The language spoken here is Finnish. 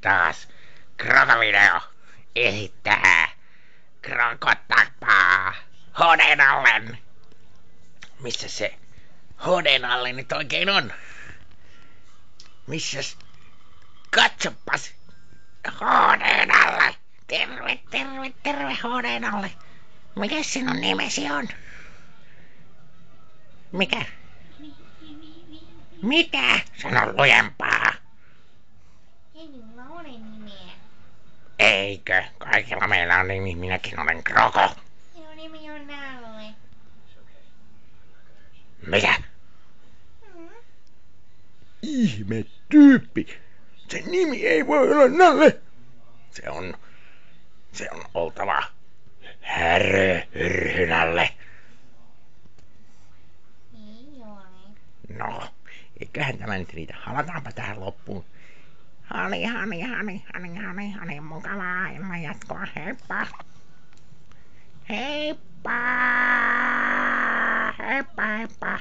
taas Krokovideo esittää Krokotapaa Hodenallen. Missä se Hodenalle nyt oikein on? Missäs? Katsopas! Hodenalle! Terve, terve, terve Hodenalle! Mikäs sinun nimesi on? Mikä? Mitä? Sano lujempaa. Ei minulla ole nimeä. Eikö? Kaikilla meillä on nimi. Minäkin olen Kroko. Minun nimi on Nalle. Mitä? Mm. Ihme tyyppi. Sen nimi ei voi olla Nalle. Se on oltava Hyrhynalle. Ei ole. No, eiköhän tämä nyt riitä. Halataanpa tähän loppuun. Hani, mukavaa illan jatkoa. Heippa! Heippa! Heippa, heippa!